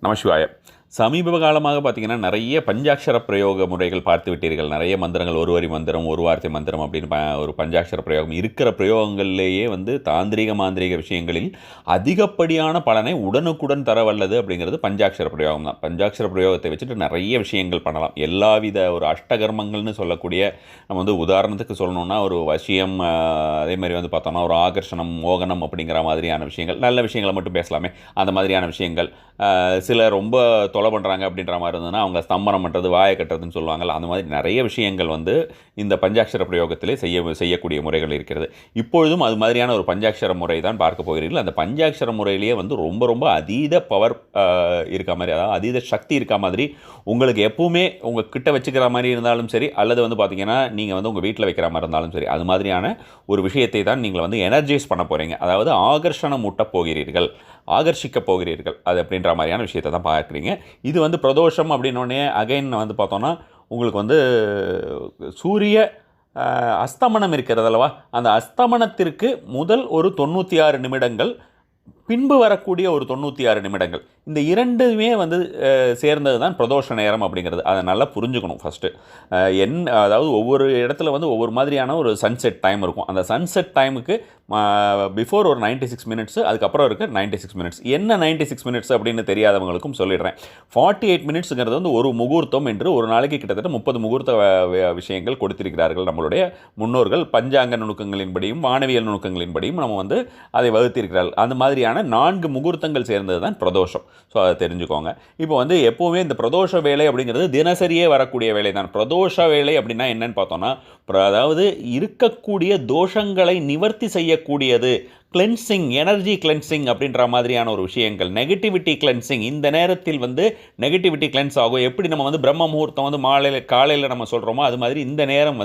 நமசிவாய. சமீப காலமாக பார்த்தீங்கன்னா, நிறைய பஞ்சாட்சர பிரயோக முறைகள் பார்த்து விட்டீர்கள். நிறைய மந்திரங்கள், ஒரு வரி மந்திரம், ஒரு வார்த்தை மந்திரம் அப்படின்னு ஒரு பஞ்சாட்சர பிரயோகம். இருக்கிற பிரயோகங்கள்லேயே தாந்திரீக, மாந்திரீக விஷயங்களில் அதிகப்படியான பலனை உடனுக்குடன் தர வல்லது அப்படிங்கிறது பஞ்சாட்சர பிரயோகம் தான். பஞ்சாட்சர பிரயோகத்தை வச்சுட்டு நிறைய விஷயங்கள் பண்ணலாம். எல்லாவித ஒரு அஷ்டகர்மங்கள்னு சொல்லக்கூடிய, நம்ம உதாரணத்துக்கு சொல்லணும்னா, ஒரு வசியம், அதே மாதிரி பார்த்தோம்னா ஒரு ஆகர்ஷணம், மோகனம் அப்படிங்கிற மாதிரியான விஷயங்கள். நல்ல விஷயங்களை மட்டும் பேசலாமே, அந்த மாதிரியான விஷயங்கள். சில ரொம்ப தொலை பண்ணுறாங்க அப்படின்ற மாதிரி இருந்ததுன்னா, அவங்க ஸ்தம்பனம் பண்ணுறது, வாயை கட்டுறதுன்னு சொல்லுவாங்கள்ல, அந்த மாதிரி நிறைய விஷயங்கள் இந்த பஞ்சாட்சர பிரயோகத்திலே செய்யக்கூடிய முறைகள் இருக்கிறது. இப்பொழுதும் அது மாதிரியான ஒரு பஞ்சாட்சர முறை தான் பார்க்க போகிறீர்கள். அந்த பஞ்சாட்சர முறையிலேயே ரொம்ப ரொம்ப அதீத பவர் இருக்க மாதிரி, அதாவது அதீத சக்தி இருக்க மாதிரி, உங்களுக்கு எப்பவுமே உங்கள் கிட்ட வச்சுக்கிற மாதிரி இருந்தாலும் சரி, அல்லது பார்த்தீங்கன்னா நீங்கள் உங்கள் வீட்டில் வைக்கிற மாதிரி இருந்தாலும் சரி, அது மாதிரியான ஒரு விஷயத்தை தான் நீங்கள் எனர்ஜைஸ் பண்ண போகிறீங்க. அதாவது ஆகர்ஷணம் ஊட்டப் போகிறீர்கள், ஆகர்ஷிக்க போகிறீர்கள், அது அப்படின்ற மாதிரியான விஷயத்தை தான் பார்க்குறீங்க. இது பிரதோஷம் அப்படின்னோடனே அகைன் பார்த்தோன்னா, உங்களுக்கு சூரிய அஸ்தமனம் இருக்கிறது அல்லவா, அந்த அஸ்தமனத்திற்கு முதல் ஒரு 96 நிமிடங்கள், பின்பு வரக்கூடிய ஒரு 96 நிமிடங்கள், இந்த இரண்டுமே சேர்ந்தது தான் பிரதோஷ நேரம் அப்படிங்கிறது. அதை நல்லா புரிஞ்சுக்கணும் ஃபஸ்ட்டு. அதாவது ஒவ்வொரு இடத்துல ஒவ்வொரு மாதிரியான ஒரு சன்செட் டைம் இருக்கும். அந்த சன்செட் டைமுக்கு பிஃபோர் ஒரு 96 மினிட்ஸு, அதுக்கப்புறம் இருக்க 96 மினிட்ஸ். என்ன 96 மினிட்ஸ் அப்படின்னு தெரியாதவங்களுக்கும் சொல்லிடுறேன். 48 மினிட்ஸுங்கிறது ஒரு முகூர்த்தம் என்று ஒரு நாளைக்கு கிட்டத்தட்ட 30 முகூர்த்த விஷயங்கள் கொடுத்திருக்கிறார்கள் நம்மளுடைய முன்னோர்கள். பஞ்சாங்க நுணுக்கங்களின்படியும் வானவியல் நுணுக்கங்களின்படியும் நம்ம அதை வகுத்திருக்கிறார்கள். அந்த மாதிரியான 4 முகூர்த்தங்கள் சேர்ந்தது தான் பிரதோஷம். ஸோ அதை தெரிஞ்சுக்கோங்க. இப்போ எப்போவுமே இந்த பிரதோஷ வேலை அப்படிங்கிறது தினசரியே வரக்கூடிய வேலை தான். பிரதோஷ வேலை அப்படின்னா என்னன்னு பார்த்தோன்னா, அதாவது இருக்கக்கூடிய தோஷங்களை நிவர்த்தி செய்யக்கூடியது, கிளென்சிங், எனர்ஜி கிளென்சிங் அப்படின்ற மாதிரியான ஒரு விஷயங்கள், நெகட்டிவிட்டி கிளென்சிங். இந்த நேரத்தில் நெகட்டிவிட்டி கிளென்ஸ் ஆகும். எப்படி நம்ம பிரம்ம முகூர்த்தம் மாலையில் காலையில் நம்ம சொல்கிறோமோ, அது மாதிரி இந்த நேரம்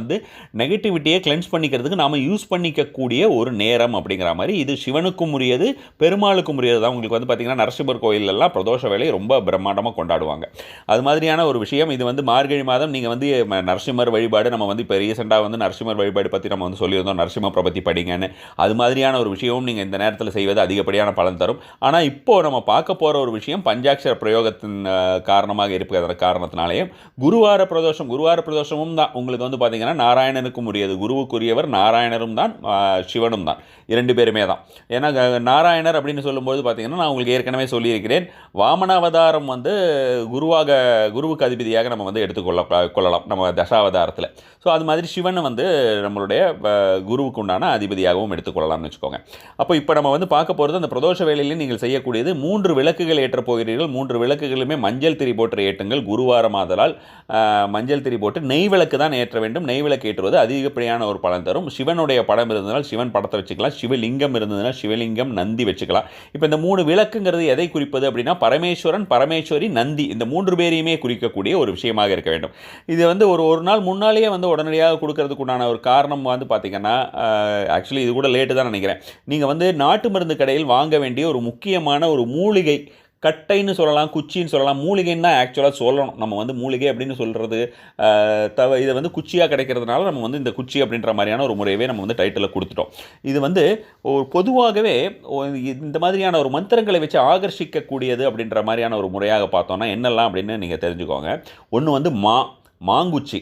நெகட்டிவிட்டியை கிளென்ஸ் பண்ணிக்கிறதுக்கு நாம் யூஸ் பண்ணிக்கக்கூடிய ஒரு நேரம் அப்படிங்கிற மாதிரி. இது சிவனுக்கும் உரியது, பெருமாளுக்கும் உரியது தான். உங்களுக்கு பார்த்திங்கன்னா நரசிம்மர் கோயிலெல்லாம் பிரதோஷ வேலையை ரொம்ப பிரம்மாண்டமாக கொண்டாடுவாங்க. அது மாதிரியான ஒரு விஷயம். இது மார்கழி மாதம் நீங்கள் நரசிம்மர் வழிபாடு, நம்ம இப்போ ரீசெண்டாக நரசிம்மர் வழிபாடு பற்றி நம்ம சொல்லியிருந்தோம், நரசிம்ம பிரபத்தி படிங்கன்னு. அது மாதிரியான ஒரு விஷயம் நீங்கள் இந்த நேரத்தில் செய்வது அதிகப்படியான பலன் தரும். ஆனால் இப்போது நம்ம பார்க்க போகிற ஒரு விஷயம் பஞ்சாட்சர பிரயோகத்தின் காரணமாக இருக்கிற காரணத்தினாலேயே குருவார பிரதோஷமும் தான் உங்களுக்கு பார்த்தீங்கன்னா நாராயணனுக்கும் உரியது. குருவுக்குரியவர் நாராயணரும் தான், சிவனும் தான், இரண்டு பேருமே தான். ஏன்னா நாராயணர் அப்படின்னு சொல்லும்போது பார்த்தீங்கன்னா, நான் உங்களுக்கு ஏற்கனவே சொல்லியிருக்கிறேன், வாமனாவதாரம் குருவுக்கு அதிபதியாக நம்ம எடுத்துக்கொள்ளலாம் நம்ம தசாவதாரத்தில். ஸோ அது மாதிரி சிவன் நம்மளுடைய குருவுக்கு உண்டான அதிபதியாகவும் எடுத்துக்கொள்ளலாம்னு வச்சுக்கோங்க. அப்போ இப்போ நம்ம பார்க்க போகிறது, அந்த பிரதோஷ வேளையில் நீங்கள் செய்யக்கூடியது 3 விளக்குகள் ஏற்றப் போகிறீர்கள். 3 விளக்குகளுமே மஞ்சள் திரி போட்டு ஏற்றுங்கள். குருவாரமாதலால் மஞ்சள் திரி போட்டு நெய் விளக்கு தான் ஏற்ற வேண்டும். நெய் விளக்கு ஏற்றுவது அதிகப்படியான ஒரு பலன் தரும். சிவனுடைய படம் இருந்ததால் சிவன் படத்தை வச்சுக்கலாம், சிவலிங்கம் இருந்ததுனால் சிவலிங்கம், நந்தி வச்சுக்கலாம். இப்போ இந்த 3 விளக்குங்கிறது எதை குறிப்பது அப்படின்னா, பரமேஸ்வரன், பரமேஸ்வரி, நந்தி, இந்த 3 பேரையுமே குறிக்கக்கூடிய ஒரு விஷயமாக இருக்க வேண்டும். இது ஒரு நாள் முன்னாலேயே உடனடியாக கொடுக்கறதுக்கு உண்டான ஒரு காரணம் பார்த்தீங்கன்னா, ஆக்சுவலி இது கூட லேட்டு தான் நினைக்கிறேன். நீங்கள் நாட்டு மருந்து கடையில் வாங்க வேண்டிய ஒரு முக்கியமான ஒரு மூலிகை, கட்டைன்னு சொல்லலாம், குச்சின்னு சொல்லலாம், மூலிகைன்னு தான் ஆக்சுவலாக சொல்லணும். நம்ம மூலிகை அப்படின்னு சொல்கிறது இதை குச்சியாக கிடைக்கிறதுனால நம்ம இந்த குச்சி அப்படின்ற மாதிரியான ஒரு முறையவே நம்ம டைட்டிலில் கொடுத்துட்டோம். இது பொதுவாகவே இந்த மாதிரியான ஒரு மந்திரங்களை வச்சு ஆகர்ஷிக்கக்கூடியது அப்படின்ற மாதிரியான ஒரு முறையாக பார்த்தோன்னா என்னெல்லாம் அப்படின்னு நீங்கள் தெரிஞ்சுக்கோங்க. ஒன்று மாங்குச்சி,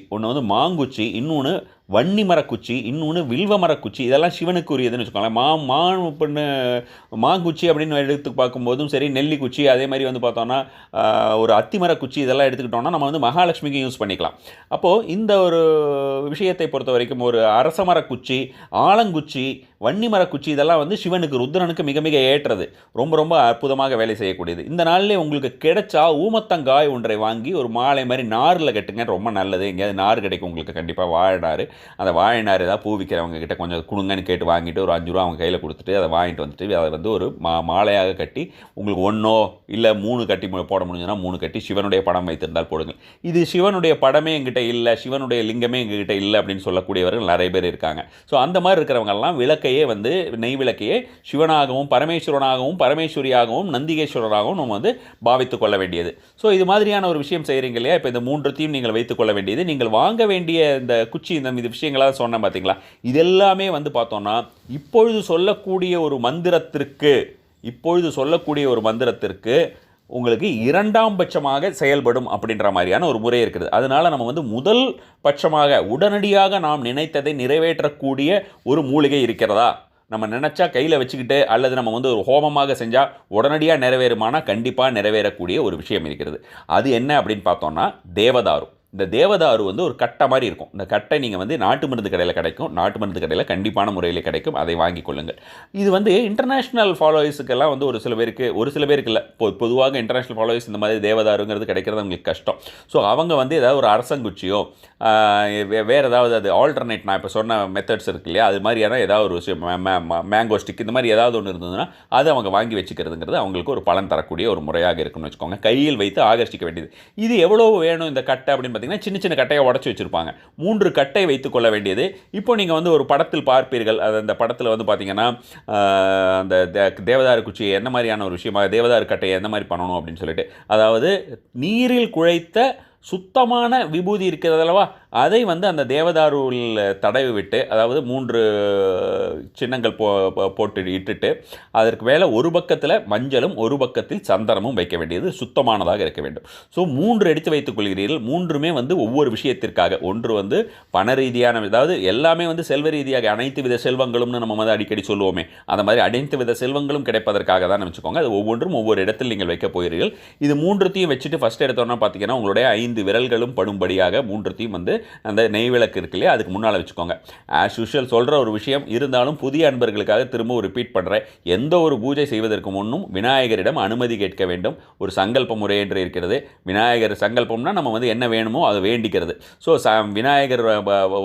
மாங்குச்சி, இன்னொன்று வன்னி மரக்குச்சி, இன்னொன்று வில்வ மரக்குச்சி. இதெல்லாம் சிவனுக்கு உரியதுன்னு வச்சுக்கோங்களேன். மாங்குச்சி அப்படின்னு எடுத்து பார்க்கும்போதும் சரி, நெல்லிக்குச்சி, அதே மாதிரி பார்த்தோன்னா ஒரு அத்திமரக்குச்சி, இதெல்லாம் எடுத்துக்கிட்டோம்னா நம்ம மகாலட்சுமிக்கு யூஸ் பண்ணிக்கலாம். அப்போது இந்த ஒரு விஷயத்தை பொறுத்த வரைக்கும் ஒரு அரச மரக்குச்சி, ஆலங்குச்சி, வன்னி மரக்குச்சி, இதெல்லாம் சிவனுக்கு, ருத்ரனுக்கு மிக மிக ஏற்றது, ரொம்ப ரொம்ப அற்புதமாக வேலை செய்யக்கூடியது. இந்த நாளிலே உங்களுக்கு கிடைச்சா ஊமத்தங்காய் ஒன்றை வாங்கி ஒரு மாலை மாதிரி நாரில் கட்டுங்க, ரொம்ப நல்லது. எங்கேயாவது நார் கிடைக்கும் உங்களுக்கு கண்டிப்பாக, வாழைநார். அந்த வாழைநார் ஏதாவது பூ விற்கிறவங்க கிட்ட கொஞ்சம் கொடுங்கன்னு கேட்டு வாங்கிட்டு ஒரு 5 ரூபா அவங்க கையில் கொடுத்துட்டு அதை வாங்கிட்டு வந்துட்டு அதை ஒரு மாலையாக கட்டி, உங்களுக்கு 1 இல்லை 3 கட்டி போட முடிஞ்சுன்னா 3 கட்டி சிவனுடைய படம் வைத்திருந்தால் போடுங்கள். இது சிவனுடைய படமே எங்கிட்ட இல்லை, சிவனுடைய லிங்கமே எங்ககிட்ட இல்லை அப்படின்னு சொல்லக்கூடியவர்கள் நிறைய பேர் இருக்காங்க. ஸோ அந்த மாதிரி இருக்கிறவங்கெல்லாம் விளக்கையே நெய் விளக்கையே சிவனாகவும் பரமேஸ்வரனாகவும் பரமேஸ்வரியாகவும் நந்திகேஸ்வரராகவும் நம்ம பாவித்து கொள்ள வேண்டியது. ஸோ இது மாதிரியான ஒரு விஷயம் செய்கிறீங்க இல்லையா. இப்போ இந்த 3த்தையும் நீங்கள் வைத்துக் கொள்ள வேண்டியது, நீங்கள் வாங்க வேண்டிய இந்த குச்சி, இந்த விஷயங்களாக சொன்னேன் பார்த்தீங்களா, இதெல்லாமே பார்த்தோன்னா இப்பொழுது சொல்லக்கூடிய ஒரு மந்திரத்திற்கு உங்களுக்கு இரண்டாம் பட்சமாக செயல்படும் அப்படின்ற மாதிரியான ஒரு முறை இருக்குது. அதனால் நம்ம வந்து முதல் பட்சமாக உடனடியாக நாம் நினைத்ததை நிறைவேற்றக்கூடிய ஒரு மூலிகை இருக்கிறதா, நம்ம நினச்சா கையில் வச்சுக்கிட்டு அல்லது நம்ம வந்து ஒரு ஹோமமாக செஞ்சால் உடனடியாக நிறைவேறுமானா கண்டிப்பாக நிறைவேறக்கூடிய ஒரு விஷயம் இருக்கிறது. அது என்ன அப்படின்னு பார்த்தோம்னா தேவதாரு. இந்த தேவதாரு வந்து ஒரு கட்டை மாதிரி இருக்கும். இந்த கட்டை நீங்கள் வந்து நாட்டு மருந்து கடையில் கிடைக்கும். நாட்டு மருந்து கடையில் கண்டிப்பான முறையில் கிடைக்கும். அதை வாங்கி கொள்ளுங்கள். இது வந்து இன்டர்நேஷ்னல் ஃபாலோவர்ஸுக்கெல்லாம் வந்து ஒரு சில பேருக்கு இல்லை, பொதுவாக இன்டர்நேஷ்னல் ஃபாலோவர்ஸ் இந்த மாதிரி தேவதாருங்கிறது கிடைக்கிறது அவங்களுக்கு கஷ்டம். ஸோ அவங்க வந்து ஏதாவது ஒரு அரசங்குச்சியோ வேறு ஏதாவது அது ஆல்டர்னேட், நான் இப்போ சொன்ன மெத்தட்ஸ் இருக்கு இல்லையா, அது மாதிரியான ஏதாவது ஒரு விஷயம் மேங்கோ ஸ்டிக் இந்த மாதிரி ஏதாவது ஒன்று இருந்ததுன்னா அதை அவங்க வாங்கி வச்சுக்கிறதுங்கிறது அவங்களுக்கு ஒரு பலன் தரக்கூடிய ஒரு முறையாக இருக்குன்னு வச்சுக்கோங்க. கையில் வைத்து ஆகர்ஷிக்க வேண்டியது. இது எவ்வளோ வேணும் இந்த கட்டை அப்படின்னு சின்ன சின்ன கட்டையை உடச்சி வச்சிருப்பாங்க. 3 கட்டை வைத்துக் கொள்ள வேண்டியது. இப்போ நீங்கள் வந்து ஒரு படத்தில் பார்ப்பீர்கள். அது அந்த படத்தில் வந்து பார்த்தீங்கன்னா அந்த தேவதாரு குச்சி என்ன மாதிரியான ஒரு விஷயமாக, தேவதாரு கட்டையை எந்த மாதிரி பண்ணணும் அப்படின்னு சொல்லிட்டு, அதாவது நீரில் குழைத்த சுத்தமான விபூதி இருக்கிறது அல்லவா, அதை வந்து அந்த தேவதாருவில் தடவி விட்டு, அதாவது 3 சின்னங்கள் போட்டு இட்டுட்டு அதற்கு மேலே ஒரு பக்கத்தில் மஞ்சளும் ஒரு பக்கத்தில் சந்தனமும் வைக்க வேண்டியது சுத்தமானதாக இருக்க வேண்டும். ஸோ 3 எடுத்து வைத்துக் கொள்கிறீர்கள். 3மே வந்து ஒவ்வொரு விஷயத்திற்காக. ஒன்று வந்து பண ரீதியான, அதாவது எல்லாமே வந்து செல்வ ரீதியாக அனைத்து வித செல்வங்களும்னு நம்ம வந்து அடிக்கடி சொல்லுவோமே, அந்த மாதிரி அனைத்து வித செல்வங்களும் கிடைப்பதற்காக தான் வச்சுக்கோங்க. அது ஒவ்வொன்றும் ஒவ்வொரு இடத்தில் நீங்கள் வைக்க போகிறீர்கள். இது 3த்தையும் வச்சுட்டு ஃபஸ்ட் எடுத்தோன்னா பார்த்தீங்கன்னா உங்களுடைய 5 விரல்களும் படும்படியாக 3த்தையும் வந்து அந்த நெய் விளக்கு இருக்கு இல்லையா, அதுக்கு முன்னால் வச்சுக்கோங்க. ஆஸ் யூஷுவல் சொல்கிற ஒரு விஷயம் இருந்தாலும் புதிய அன்பர்களுக்காக திரும்ப ரிப்பீட் பண்ணுறேன். எந்த ஒரு பூஜை செய்வதற்கு முன்னும் விநாயகரிடம் அனுமதி கேட்க வேண்டும். ஒரு சங்கல்ப முறை என்று இருக்கிறது. விநாயகர் சங்கல்பம்னா நம்ம வந்து என்ன வேணுமோ அதை வேண்டிக்கிறது. ஸோ விநாயகர்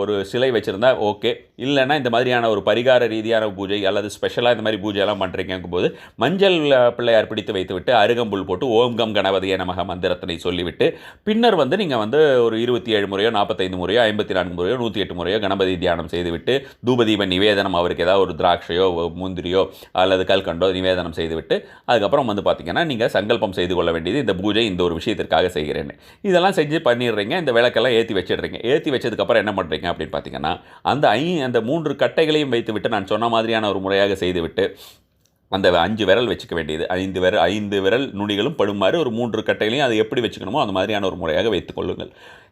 ஒரு சிலை வச்சுருந்தா ஓகே, இல்லைன்னா இந்த மாதிரியான ஒரு பரிகார ரீதியான பூஜை அல்லது ஸ்பெஷலாக இந்த மாதிரி பூஜையெல்லாம் பண்ணுறீங்கும் போது மஞ்சள் பிள்ளையார் பிடித்து வைத்துவிட்டு அருகம்புல் போட்டு ஓம் கம் கணபதியே நமக மந்திரத்தினை சொல்லிவிட்டு பின்னர் வந்து நீங்கள் வந்து ஒரு 27 முறையோ 45 முறையோ 54 முறையோ 108 முறையோ கணபதி தியானம் செய்துவிட்டு தூபதீப நிவேதனம், அவருக்கு ஏதாவது ஒரு திராட்சையோ முந்திரியோ அல்லது கல்கண்டோ நிவேதனம் செய்துவிட்டு அதுக்கப்புறம் வந்து பார்த்தீங்கன்னா நீங்கள் சங்கல்பம் செய்து கொள்ள வேண்டியது, இந்த பூஜை இந்த ஒரு விஷயத்திற்காக செய்கிறேன்னு. இதெல்லாம் செஞ்சு பண்ணிடுறீங்க. இந்த விளக்கெல்லாம் ஏற்றி வச்சிடுறீங்க. ஏற்றி வச்சதுக்கப்புறம் என்ன பண்ணுறீங்க அப்படின்னு பார்த்தீங்கன்னா அந்த 3 கட்டைகளையும் வைத்துவிட்டு நான் சொன்ன மாதிரியான ஒரு முறையாக செய்துவிட்டு அந்த 5 விரல் வச்சுக்க வேண்டியது, 5 விரல் நுனிகளும் படுமாறு ஒரு 3 கட்டைகளையும் அதை எப்படி வச்சுக்கணுமோ அந்த மாதிரியான ஒரு முறையாக வைத்துக் கொள்ளுங்கள்.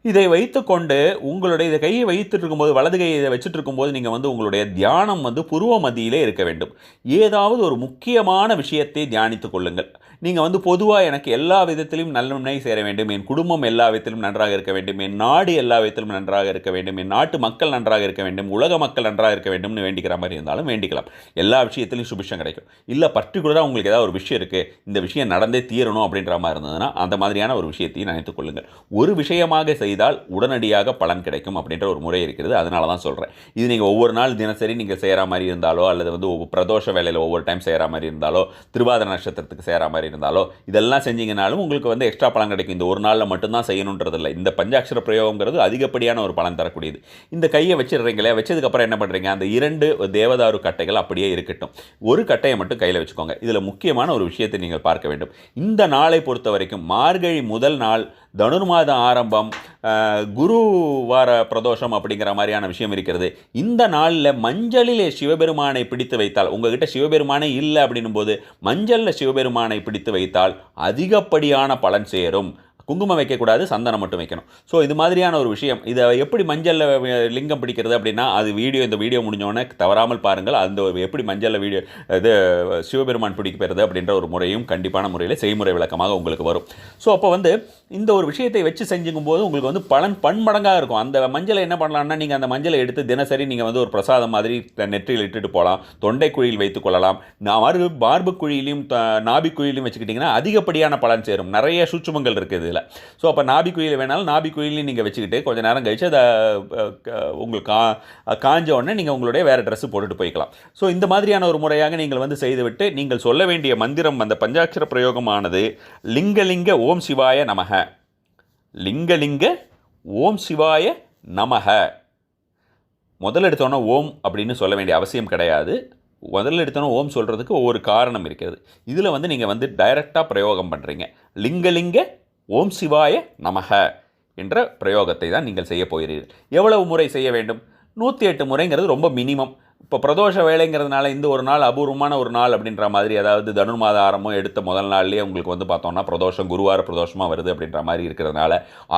இதை வைத்துக்கொண்டு உங்களுடைய இதை கையை வைத்துட்டு இருக்கும்போது, வலது கையை இதை வச்சுட்டு இருக்கும்போது நீங்கள் வந்து உங்களுடைய தியானம் வந்து புருவ மத்தியிலே இருக்க வேண்டும். ஏதாவது ஒரு முக்கியமான விஷயத்தை தியானித்துக் கொள்ளுங்கள். நீங்கள் வந்து பொதுவாக எனக்கு எல்லா விதத்திலும் நன்மை சேர வேண்டும், என் குடும்பம் எல்லா விதத்திலும் நன்றாக இருக்க வேண்டும், என் நாடு எல்லா விதத்திலும் நன்றாக இருக்க வேண்டும், என் நாட்டு மக்கள் நன்றாக இருக்க வேண்டும், உலக மக்கள் நன்றாக இருக்க வேண்டும்னு வேண்டிக்கிற மாதிரி இருந்தாலும் வேண்டிக்கலாம். எல்லா விஷயத்திலையும் சுபிஷம் கிடைக்கும். இல்லை பர்டிகுலராக உங்களுக்கு ஏதாவது ஒரு விஷயம் இருக்குது, இந்த விஷயம் நடந்தே தீரணும் அப்படின்ற மாதிரி இருந்ததுன்னா அந்த மாதிரியான ஒரு விஷயத்தையும் நினைத்துக் கொள்ளுங்கள். ஒரு விஷயமாக செய்தால் உடனடியாக பலன் கிடைக்கும் அப்படின்ற ஒரு முறை இருக்கிறது. அதனால தான் சொல்கிறேன். இது நீங்கள் ஒவ்வொரு நாள் தினசரி நீங்கள் செய்கிற மாதிரி இருந்தாலோ அல்லது வந்து பிரதோஷ வேலையில் ஒவ்வொரு டைம் செய்கிற மாதிரி இருந்தாலோ திருவாதிரை நட்சத்திரத்துக்கு செய்கிற மாதிரி இருந்தாலோ இதெல்லாம் செஞ்சீங்கனாலும் உங்களுக்கு வந்து எக்ஸ்ட்ரா பலன் கிடைக்கும். இந்த ஒரு நாளில் மட்டும்தான் செய்யணுன்றதில்லை. இந்த பஞ்சாட்சர பிரயோகங்கிறது அதிகப்படியான ஒரு பலன் தரக்கூடியது. இந்த கையை வச்சிடுறீங்களே, வச்சதுக்கப்புறம் என்ன பண்ணுறீங்க, அந்த 2 தேவதாரு கட்டைகள் அப்படியே இருக்கட்டும். ஒரு கட்டையை மட்டும் கையில் வச்சுக்கோங்க. இதில் முக்கியமான ஒரு விஷயத்தை நீங்கள் பார்க்க வேண்டும். இந்த நாளை பொறுத்த வரைக்கும் மார்கழி முதல் நாள், தனுர்மாத ஆரம்பம், குரு வார பிரதோஷம் அப்படிங்கிற மாதிரியான விஷயம் இருக்கிறது. இந்த நாளில் மஞ்சளிலே சிவபெருமானை பிடித்து வைத்தால், உங்ககிட்ட சிவபெருமானே இல்லை அப்படின்னும் போது மஞ்சளில் சிவபெருமானை பிடித்து வைத்தால் அதிகப்படியான பலன் சேரும். குங்குமம் வைக்கக்கூடாது, சந்தனம் மட்டும் வைக்கணும். ஸோ இது மாதிரியான ஒரு விஷயம். இதை எப்படி மஞ்சளில் லிங்கம் பிடிக்கிறது அப்படின்னா அது இந்த வீடியோ முடிஞ்சோடனே தவறாமல் பாருங்கள். அந்த எப்படி மஞ்சளில் இது சிவபெருமான் பிடிக்கிறது அப்படின்ற ஒரு முறையும் கண்டிப்பான முறையில் செய்முறை விளக்கமாக உங்களுக்கு வரும். ஸோ அப்போ வந்து இந்த ஒரு விஷயத்தை வச்சு செஞ்சுக்கும் போது உங்களுக்கு வந்து பலன் பன்மடங்காக இருக்கும். அந்த மஞ்சளை என்ன பண்ணலாம்னா நீங்கள் அந்த மஞ்சளை எடுத்து தினசரி நீங்கள் வந்து ஒரு பிரசாதம் மாதிரி நெற்றியில் இட்டுட்டு போகலாம், தொண்டை குழியில் வைத்துக் கொள்ளலாம், மார்பு குழியிலையும் நாபி குழியிலையும் வச்சுக்கிட்டிங்கன்னா அதிகப்படியான பலன் சேரும். நிறைய சூட்சுமங்கள் இருக்குது இதில். ஸோ அப்போ நாபி குழியில் வேணாலும் நாபி குழியிலையும் நீங்கள் வச்சுக்கிட்டு கொஞ்சம் நேரம் கழிச்சு அதை உங்களுக்கு காஞ்ச உடனே நீங்கள் உங்களுடைய வேறு ட்ரெஸ்ஸு போட்டுட்டு போய்க்கலாம். ஸோ இந்த மாதிரியான ஒரு முறையாக நீங்கள் வந்து செய்துவிட்டு நீங்கள் சொல்ல வேண்டிய மந்திரம், அந்த பஞ்சாட்சர பிரயோகமானது லிங்கலிங்க ஓம் சிவாய நமக, லிங்கலிங்க ஓம் சிவாய நமக. முதல்ல எடுத்தோன்னா ஓம் அப்படின்னு சொல்ல வேண்டிய அவசியம் கிடையாது. முதல்ல எடுத்தோன்னா ஓம் சொல்கிறதுக்கு ஒவ்வொரு காரணம் இருக்கிறது. இதில் வந்து நீங்கள் வந்து டைரெக்டாக பிரயோகம் பண்ணுறீங்க. லிங்கலிங்க ஓம் சிவாய நமக என்ற பிரயோகத்தை தான் நீங்கள் செய்ய போகிறீர்கள். எவ்வளவு முறை செய்ய வேண்டும்? 108 முறைங்கிறது ரொம்ப மினிமம். இப்போ பிரதோஷ வேலைங்கிறதுனால இந்த ஒரு நாள் அபூர்வமான ஒரு நாள் அப்படின்ற மாதிரி, அதாவது தனுர்மாத ஆரம்பம் எடுத்த முதல் நாள்லேயே உங்களுக்கு வந்து பார்த்தோம்னா பிரதோஷம் குருவார பிரதோஷமாக வருது அப்படின்ற மாதிரி இருக்கிறதுனால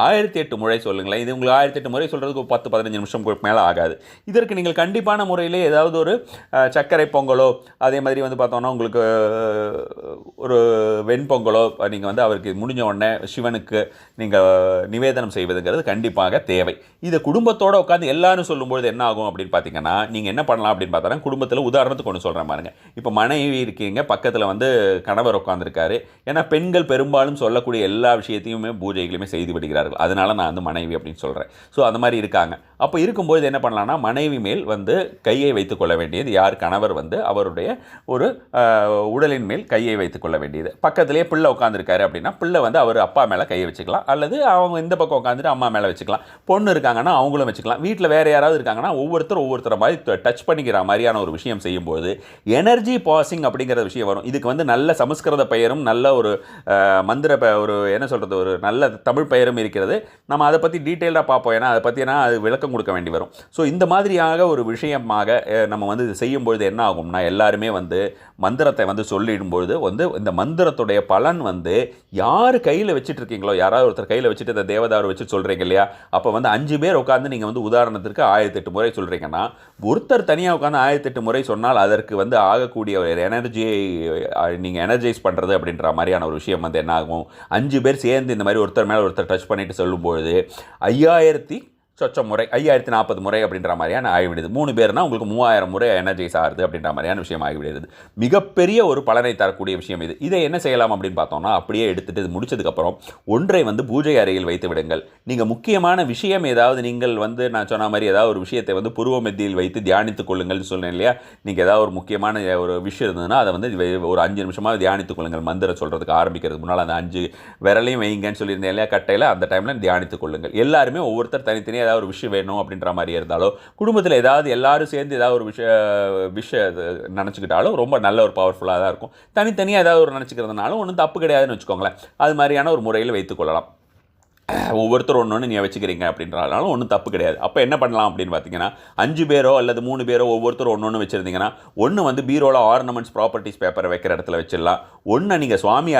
1008 முறை சொல்லுங்களேன். இது உங்களுக்கு 1008 முறை சொல்கிறதுக்கு 10-15 நிமிஷம் மேலே ஆகாது. இதற்கு நீங்கள் கண்டிப்பான முறையிலே ஏதாவது ஒரு சர்க்கரை பொங்கலோ, அதே மாதிரி வந்து பார்த்தோம்னா உங்களுக்கு ஒரு வெண்பொங்கலோ நீங்கள் வந்து அவருக்கு முடிஞ்ச உடனே சிவனுக்கு நீங்கள் நிவேதனம் செய்வதுங்கிறது கண்டிப்பாக தேவை. இதை குடும்பத்தோடு உட்காந்து எல்லாரும் சொல்லும்போது என்ன ஆகும் அப்படின்னு பார்த்தீங்கன்னா, நீங்கள் என்ன பண்ணலாம் அப்படின்னு பார்த்தா, குடும்பத்தில் உதாரணத்துக்கு ஒன்று சொல்கிறேன் பாருங்க. இப்போ மனைவி இருக்கீங்க, பக்கத்தில் வந்து கணவர் உட்காந்துருக்காரு. ஏன்னா பெண்கள் பெரும்பாலும் சொல்லக்கூடிய எல்லா விஷயத்தையுமே பூஜைகளையுமே செய்து விடுகிறார்கள். அதனால நான் வந்து மனைவி அப்படின்னு சொல்கிறேன். ஸோ அந்த மாதிரி இருக்காங்க. அப்போ இருக்கும்போது என்ன பண்ணலாம்னா, மனைவி மேல் வந்து கையை வைத்துக் கொள்ள வேண்டியது யார்? கணவர் வந்து அவருடைய ஒரு உடலின் மேல் கையை வைத்துக் கொள்ள வேண்டியது. பக்கத்திலேயே பிள்ளை உட்காந்துருக்காரு அப்படின்னா, பிள்ளை வந்து அவர் அப்பா மேலே கையை வச்சுக்கலாம், அல்லது அவங்க இந்த பக்கம் உட்காந்துட்டு அம்மா மேலே வச்சுக்கலாம். பொண்ணு இருக்காங்கன்னா அவங்களும் வச்சுக்கலாம். வீட்டில் வேறு யாராவது இருக்காங்கன்னா ஒவ்வொருத்தரை மாதிரி டச் பண்ணிக்கிற மாதிரியான ஒரு விஷயம் செய்யும்போது எனர்ஜி பாசிங் அப்படிங்கிற விஷயம் வரும். இதுக்கு வந்து நல்ல சமஸ்கிருத பெயரும் நல்ல ஒரு மந்திர ஒரு என்ன சொல்கிறது, ஒரு நல்ல தமிழ் பெயரும் இருக்கிறது. நம்ம அதை பற்றி டீட்டெயிலாக பார்ப்போம். ஏன்னா அதை பற்றினா அது விளக்கம் கொடுக்க வேண்டி வரும். ஸோ இந்த மாதிரியாக ஒரு விஷயமாக நம்ம வந்து இது செய்யும்பொழுது என்ன ஆகும்னா, எல்லாருமே வந்து மந்திரத்தை வந்து சொல்லிடும்பொழுது வந்து இந்த மந்திரத்துடைய பலன் வந்து யார் கையில் வச்சுட்டு இருக்கீங்களோ, யாராவது ஒருத்தர் கையில் வச்சுட்டு இந்த தேவதாரு வச்சு சொல்கிறீங்க இல்லையா, அப்போ வந்து 5 பேர் உட்காந்து நீங்கள் வந்து உதாரணத்திற்கு 1008 முறை சொல்கிறீங்கன்னா, ஒருத்தர் தனியாக உட்காந்து 1008 முறை சொன்னால் அதற்கு வந்து ஆகக்கூடிய ஒரு எனர்ஜியை நீங்கள் எனர்ஜைஸ் பண்ணுறது அப்படின்ற மாதிரியான ஒரு விஷயம் வந்து என்ன ஆகும், 5 பேர் சேர்ந்து இந்த மாதிரி ஒருத்தர் மேலே ஒருத்தர் டச் பண்ணிட்டு சொல்லும்பொழுது 5000 சொச்ச முறை 5040 முறை அப்படின்ற மாதிரியான ஆகிவிடுது. 3 பேர்னா உங்களுக்கு 3000 முறை எனர்ஜைஸ் ஆகுது அப்படின்ற மாதிரியான விஷயம் ஆகிவிடுது. மிகப்பெரிய ஒரு பலனை தரக்கூடிய விஷயம் இது. இதை என்ன செய்யலாம் அப்படின்னு பார்த்தோம்னா, அப்படியே எடுத்துகிட்டு இது முடிச்சதுக்கப்புறம் ஒன்றை வந்து பூஜை அறையில் வைத்து விடுங்கள். நீங்கள் முக்கியமான விஷயம் ஏதாவது நீங்கள் வந்து நான் சொன்ன மாதிரி ஏதாவது ஒரு விஷயத்தை வந்து புருவ மத்தியில் வைத்து தியானித்துக் கொள்ளுங்கள்னு சொன்னேன் இல்லையா, நீங்கள் ஏதாவது ஒரு முக்கியமான ஒரு விஷயம் இருந்ததுன்னா அதை வந்து ஒரு 5 நிமிஷமாக தியானித்துக் கொள்ளுங்கள். மந்திரம் சொல்கிறதுக்கு ஆரம்பிக்கிறதுக்கு முன்னால் அந்த 5 விரலையும் வைங்கன்னு சொல்லியிருந்தேன் இல்லையா கட்டையில், அந்த டைமில் தியானித்துக் கொள்ளுங்கள். எல்லாருமே ஒவ்வொருத்தர் தனித்தனியாக ஏதாவது ஒரு விஷயம் வேணும் அப்படின்ற மாதிரி இருந்தாலோ, குடும்பத்தில் ஏதாவது எல்லாரும் சேர்ந்து ஏதாவது ஒரு விஷயம் நினச்சிக்கிட்டாலும் ரொம்ப நல்ல ஒரு பவர்ஃபுல்லாக தான் இருக்கும். தனித்தனியாக ஏதாவது ஒரு நினச்சிக்கிறதுனாலும் ஒன்றும் தப்பு கிடையாதுன்னு வச்சுக்கோங்களேன். அது மாதிரியான ஒரு முறையில் வைத்துக்கொள்ளலாம். ஒவ்வொருத்தர் ஒன்று நீங்கள் வச்சுக்கிறீங்க அப்படின்றனாலும் ஒன்றும் தப்பு கிடையாது. அப்போ என்ன பண்ணலாம் அப்படின்னு பார்த்தீங்கன்னா, 5 பேரோ அல்லது 3 பேரோ ஒவ்வொருத்தரும் ஒன்று வச்சுருந்தீங்கன்னா, ஒன்று வந்து பீரோவில் ஆர்னமெண்ட்ஸ் ப்ராப்பர்ட்டிஸ் பேப்பரை வைக்கிற இடத்துல வச்சிடலாம். ஒன்று நீங்கள் சுவாமி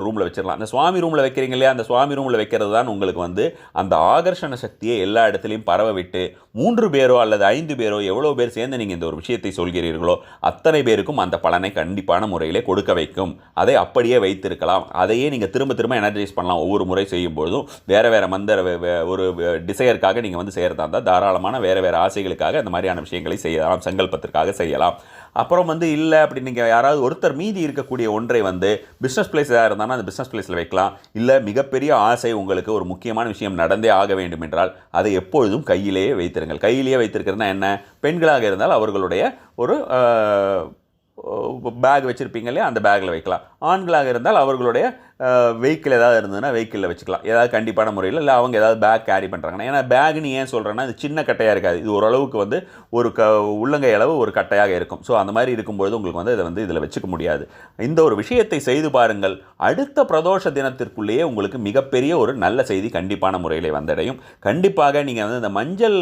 ரூமில் வச்சிடலாம். அந்த சுவாமி ரூமில் வைக்கிறீங்க இல்லையா, அந்த சுவாமி ரூமில் வைக்கிறது தான் உங்களுக்கு வந்து அந்த ஆகர்ஷண சக்தியை எல்லா இடத்துலையும் பரவ விட்டு 3 பேரோ அல்லது 5 பேரோ எவ்வளோ பேர் சேர்ந்து நீங்கள் இந்த ஒரு விஷயத்தை சொல்கிறீர்களோ அத்தனை பேருக்கும் அந்த பலனை கண்டிப்பான முறையிலே கொடுக்க வைக்கும். அதை அப்படியே வைத்திருக்கலாம். அதையே நீங்கள் திரும்ப திரும்ப எனர்ஜைஸ் பண்ணலாம். ஒவ்வொரு முறை செய்யும்பொழுதும் வேறு மந்திர ஒரு டிசையருக்காக நீங்கள் வந்து செய்கிறதா இருந்தால் தாராளமான வேறு ஆசைகளுக்காக அந்த மாதிரியான விஷயங்களை செய்யலாம், சங்கல்பத்திற்காக செய்யலாம். அப்புறம் வந்து இல்லை அப்படி நீங்கள் யாராவது ஒருத்தர் மீதி இருக்கக்கூடிய ஒன்றை வந்து பிஸ்னஸ் பிளேஸ் ஏதாவது இருந்தாலும் அந்த பிஸ்னஸ் பிளேஸில் வைக்கலாம். இல்லை மிகப்பெரிய ஆசை உங்களுக்கு ஒரு முக்கியமான விஷயம் நடந்தே ஆக வேண்டும் என்றால் அதை எப்பொழுதும் கையிலேயே வைத்திருங்கள். கையிலேயே வைத்திருக்கிறதுனா என்ன, பெண்களாக இருந்தால் அவர்களுடைய ஒரு பேக் வச்சுருப்பீங்க இல்லையா, அந்த பேக்கில் வைக்கலாம். ஆண்களாக இருந்தால் அவர்களுடைய வெஹிக்கிள் ஏதாவது இருந்ததுன்னா வெஹிக்கிளில் வச்சுக்கலாம். ஏதாவது கண்டிப்பான முறையில் இல்லை அவங்க ஏதாவது பேக் கேரி பண்ணுறாங்கன்னா. ஏன்னா பேக்னு ஏன் சொல்கிறேன்னா, இது சின்ன கட்டையாக இருக்காது. இது ஓரளவுக்கு வந்து ஒரு உள்ளங்கை அளவு ஒரு கட்டையாக இருக்கும். ஸோ அந்த மாதிரி இருக்கும்பொழுது உங்களுக்கு வந்து இதை வந்து இதில் வச்சுக்க முடியாது. இந்த ஒரு விஷயத்தை செய்து பாருங்கள். அடுத்த பிரதோஷ தினத்திற்குள்ளேயே உங்களுக்கு மிகப்பெரிய ஒரு நல்ல செய்தி கண்டிப்பான முறையில் வந்தடையும். கண்டிப்பாக நீங்கள் வந்து இந்த மஞ்சள்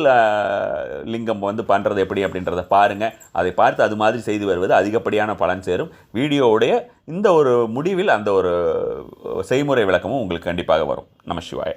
லிங்கம் வந்து பண்ணுறது எப்படி அப்படின்றத பாருங்கள். அதை பார்த்து அது மாதிரி செய்து வருவது அதிகப்படியான பலன் சேரும். வீடியோவுடைய இந்த ஒரு முடிவில் அந்த ஒரு செய்முறை விளக்கமும் உங்களுக்கு கண்டிப்பாக வரும். நம சிவாய.